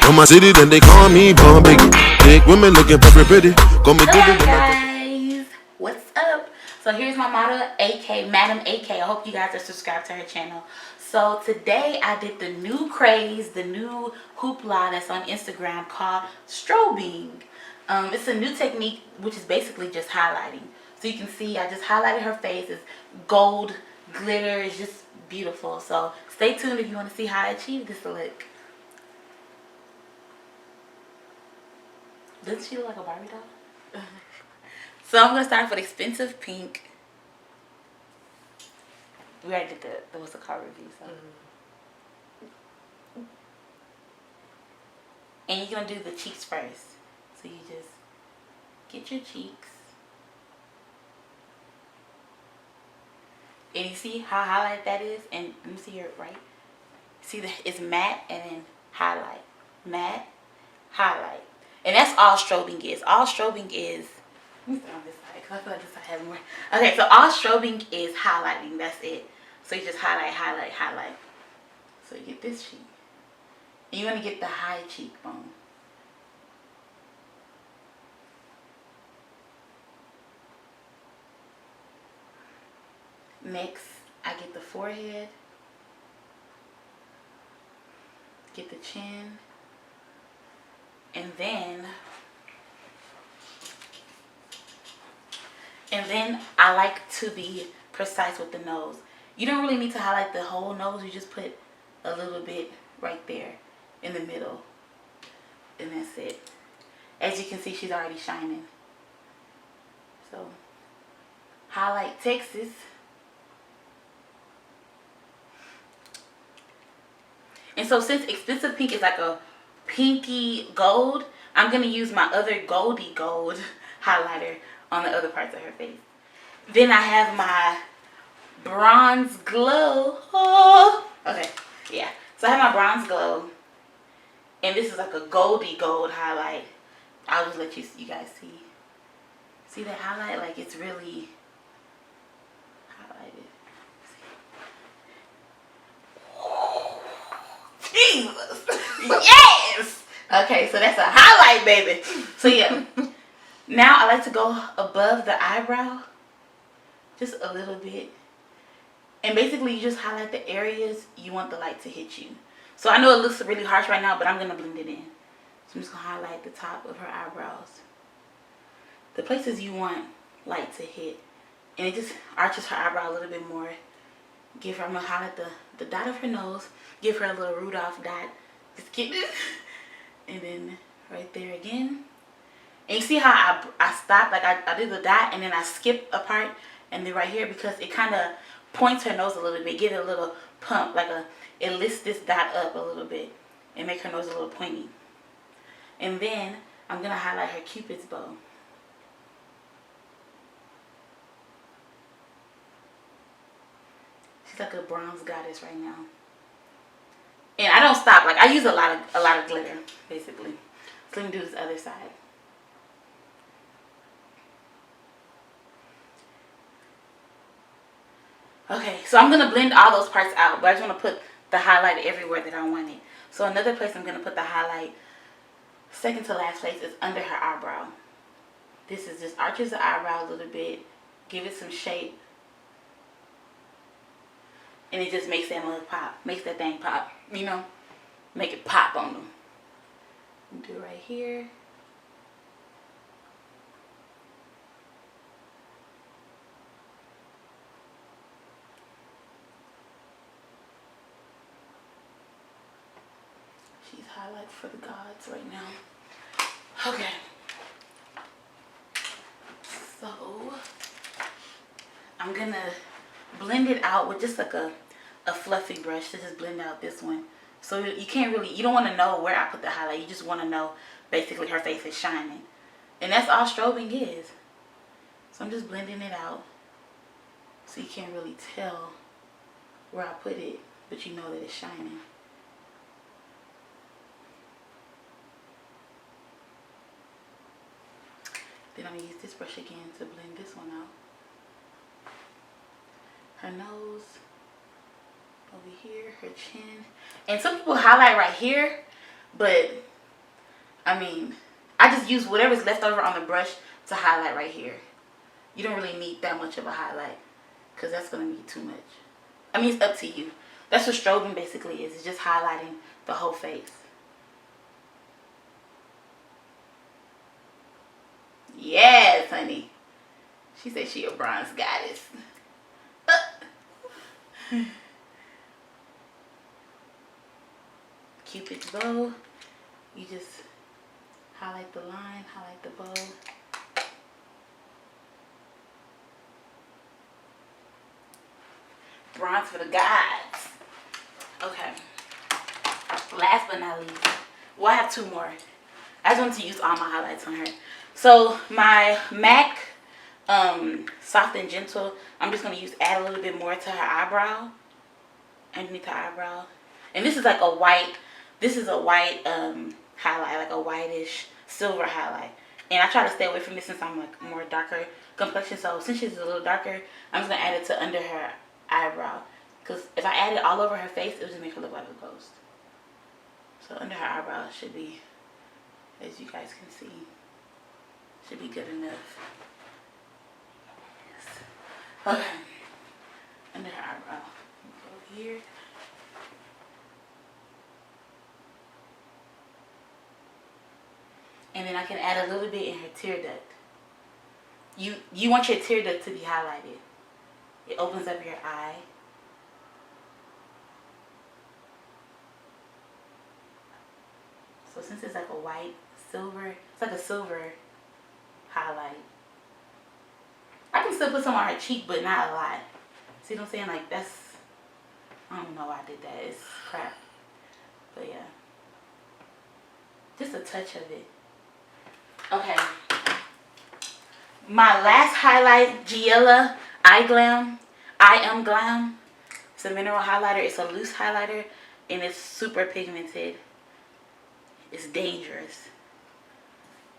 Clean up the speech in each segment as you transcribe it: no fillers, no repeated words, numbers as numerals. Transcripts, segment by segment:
On my city, then they call me Bobbi. Big women looking pretty. Call me Hello guys, what's up? So here's my model, AK, Madam AK. I hope you guys are subscribed to her channel. So today I did the new craze, the new hoopla that's on Instagram called strobing. It's a new technique which is basically just highlighting. So you can see I just highlighted her face. It's gold glitter. It's just beautiful. So stay tuned if you want to see how I achieve this look. Doesn't she look like a Barbie doll? So I'm gonna start with expensive pink. We already did there was a car review, so. And you're gonna do the cheeks first. So you just get your cheeks. And you see how highlight that is? And let me see here, right? See that it's matte and then highlight. Matte, highlight. And that's all strobing is. All strobing is, let me start on this side because I feel like this side has more. Okay, so all strobing is highlighting. That's it. So you just highlight, highlight, highlight. So you get this cheek. And you want to get the high cheekbone. Next, I get the forehead. Get the chin. And then I like to be precise with the nose. You don't really need to highlight the whole nose. You just put a little bit right there in the middle. And that's it. As you can see, she's already shining. So, highlight Texas. And so since expensive pink is like a pinky gold, I'm going to use my other goldy gold highlighter on the other parts of her face. Then I have my bronze glow. Oh, okay, yeah. So I have my bronze glow. And this is like a goldy gold highlight. I'll just let you guys see. See that highlight? Like it's really highlighted. Jesus! Yes! Okay, so that's a highlight, baby. So yeah. Now I like to go above the eyebrow. Just a little bit. And basically you just highlight the areas you want the light to hit you. So I know it looks really harsh right now, but I'm going to blend it in. So I'm just going to highlight the top of her eyebrows. The places you want light to hit. And it just arches her eyebrow a little bit more. I'm going to highlight the dot of her nose. Give her a little Rudolph dot. Just get it. And then right there again. And you see how I stopped? Like I did the dot and then I skipped a part. And then right here, because it kind of points her nose a little bit. Give it a little pump. It lifts this dot up a little bit. And make her nose a little pointy. And then I'm going to highlight her Cupid's bow. She's like a bronze goddess right now. And I don't stop. Like I use a lot of glitter, basically. So let me do this other side. Okay, so I'm gonna blend all those parts out, but I just want to put the highlight everywhere that I want it. So another place I'm gonna put the highlight, second to last place, is under her eyebrow. This is just arches the eyebrow a little bit, give it some shape. And it just makes that mug pop. Makes that thing pop. You know? Make it pop on them. Do it right here. She's highlight for the gods right now. Okay. So, I'm going to blend it out with just like a fluffy brush to just blend out this one. So you can't really, you don't want to know where I put the highlight. You just want to know basically her face is shining. And that's all strobing is. So I'm just blending it out. So you can't really tell where I put it, but you know that it's shining. Then I'm going to use this brush again to blend this one out. Her nose. Over here, her chin. And some people highlight right here, but I mean, I just use whatever's left over on the brush to highlight right here. You don't really need that much of a highlight because that's going to be too much. I mean, it's up to you. That's what strobing basically is. It's just highlighting the whole face. Yes, honey. She said she a bronze goddess. Cupid's bow. You just highlight the line, highlight the bow. Bronze for the gods. Okay. Last but not least. Well, I have two more. I just wanted to use all my highlights on her. So my MAC Soft and Gentle, I'm just going to add a little bit more to her eyebrow. Underneath her eyebrow. And this is like a white, highlight, like a whitish silver highlight. And I try to stay away from this since I'm like more darker complexion. So since she's a little darker, I'm just going to add it to under her eyebrow. Because if I add it all over her face, it would just make her look like a ghost. So under her eyebrow should be, as you guys can see, should be good enough. Yes. Okay. Under her eyebrow. Go here. And then I can add a little bit in her tear duct. You want your tear duct to be highlighted. It opens up your eye. So since it's like a white, silver, it's like a silver highlight. I can still put some on her cheek, but not a lot. See what I'm saying? Like that's, I don't know why I did that. It's crap. But yeah. Just a touch of it. Okay. My last highlight, Giella M Glam. It's a mineral highlighter. It's a loose highlighter and it's super pigmented. It's dangerous.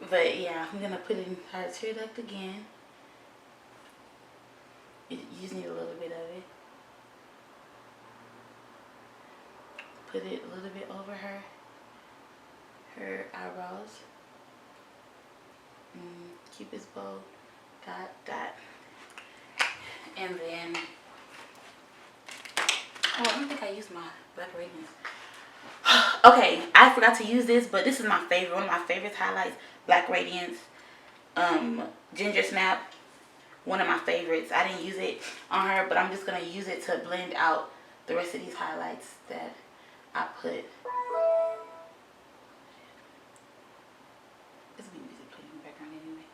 But yeah, I'm gonna put it in her tear duct again. You just need a little bit of it. Put it a little bit over her eyebrows. Cupid's bow. Dot. And then, oh, I don't think I used my Black Radiance. Okay, I forgot to use this, but this is my favorite. One of my favorite highlights, Black Radiance, Gingersnap. One of my favorites. I didn't use it on her, but I'm just gonna use it to blend out the rest of these highlights that I put. There's be music playing in the background anyway.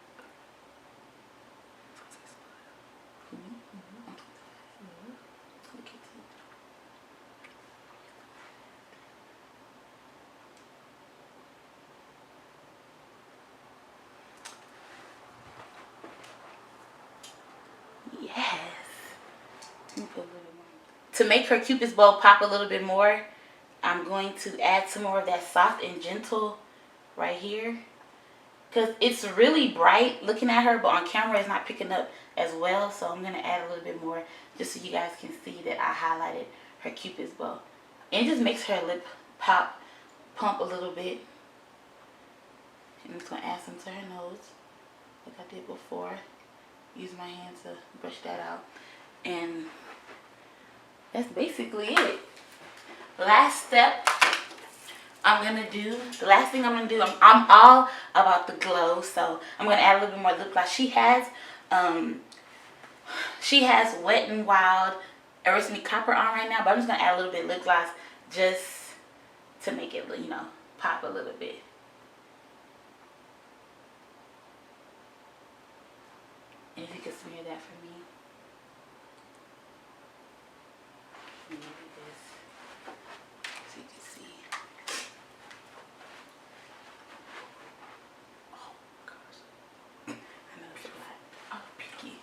Yes. Let me put a little bit more. To make her Cupid's bow pop a little bit more, I'm going to add some more of that Soft and Gentle right here. Because it's really bright looking at her, but on camera it's not picking up as well. So I'm going to add a little bit more just so you guys can see that I highlighted her Cupid's bow. And it just makes her lip pump a little bit. And I'm just going to add some to her nose like I did before. Use my hand to brush that out. And that's basically it. Last step the last thing I'm going to do, I'm all about the glow. So I'm going to add a little bit more lip gloss. She has Wet n Wild Erase Me Copper on right now. But I'm just going to add a little bit of lip gloss just to make it, you know, pop a little bit. And if you could smear that for me. Let me do this so you can see. Oh gosh. I know it's a lot. Oh, picky.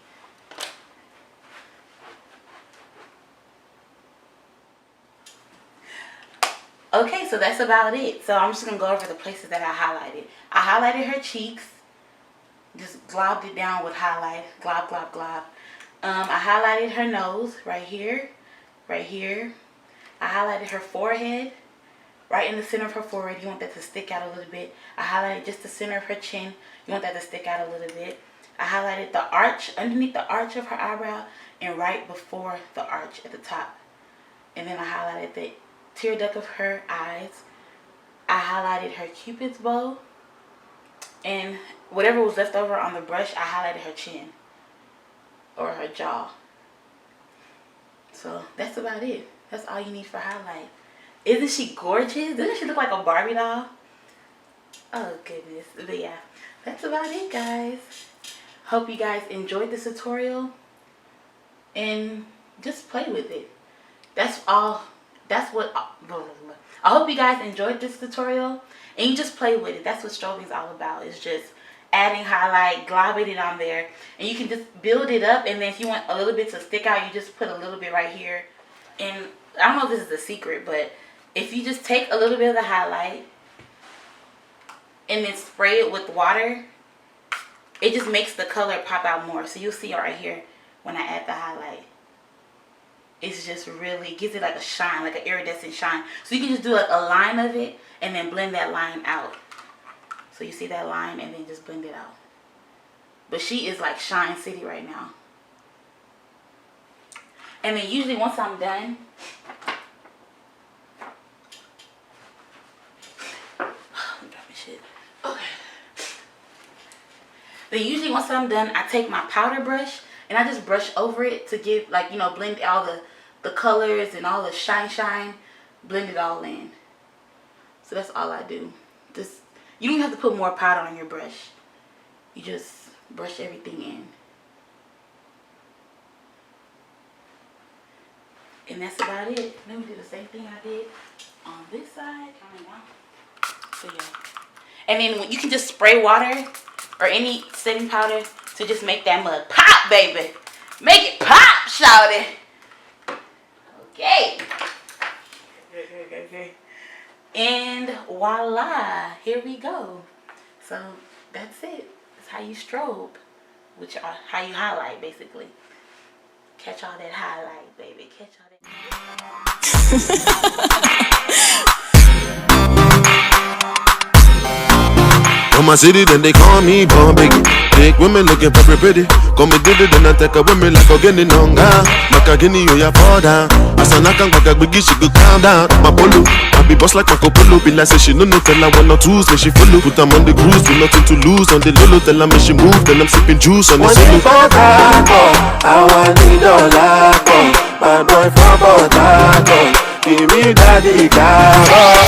Okay, so that's about it. So I'm just going to go over the places that I highlighted. I highlighted her cheeks. Just globbed it down with highlight. Glob, glob, glob. I highlighted her nose right here. Right here. I highlighted her forehead. right in the center of her forehead. You want that to stick out a little bit. I highlighted just the center of her chin. You want that to stick out a little bit. I highlighted the arch, underneath the arch of her eyebrow, and right before the arch at the top. And then I highlighted the tear duct of her eyes. I highlighted her cupid's bow. And whatever was left over on the brush, I highlighted her chin. Or her jaw. So that's about it. That's all you need for highlight. Isn't she gorgeous? Doesn't she look like a Barbie doll? Oh goodness. But yeah, that's about it, guys. Hope you guys enjoyed this tutorial. And just play with it. That's all. That's what. I hope you guys enjoyed this tutorial. And you just play with it. That's what strobing is all about. It's just adding highlight, globbing it on there, and you can just build it up. And then if you want a little bit to stick out, you just put a little bit right here. And I don't know if this is a secret, but if you just take a little bit of the highlight and then spray it with water, it just makes the color pop out more. So you'll see right here when I add the highlight, it's just really gives it like a shine, like an iridescent shine. So you can just do like a line of it and then blend that line out. So you see that line and then just blend it out. But she is like Shine City right now. And then usually once I'm done, okay. Then usually once I'm done, I take my powder brush and I just brush over it to give, like, you know, blend all the colors and all the shine, blend it all in. So that's all I do. Just, you don't have to put more powder on your brush. You just brush everything in. And that's about it. Let me do the same thing I did on this side. So yeah. And then you can just spray water or any setting powder to just make that mug pop, baby. Make it pop, shout it. Okay. And voila, here we go. So that's it. That's how you strobe, which are how you highlight, basically. Catch all that highlight, baby. Catch all that. On my city, then they call me Bobbi. Big women looking very pretty. Come me did it, then I take a women like Ogeni Nonga. Makagini, you ya fall down. Asanaka, Bagabigi, she go calm down. My polo, I be boss like Marco Polo. Be like, say she no tell her 1 or 2, say she follow. Put them on the cruise, with nothing to lose. On the lolo, tell her me she move. Then I'm sipping juice on the solo. I want it all up. My boy from Port Harcourt. Give me daddy car.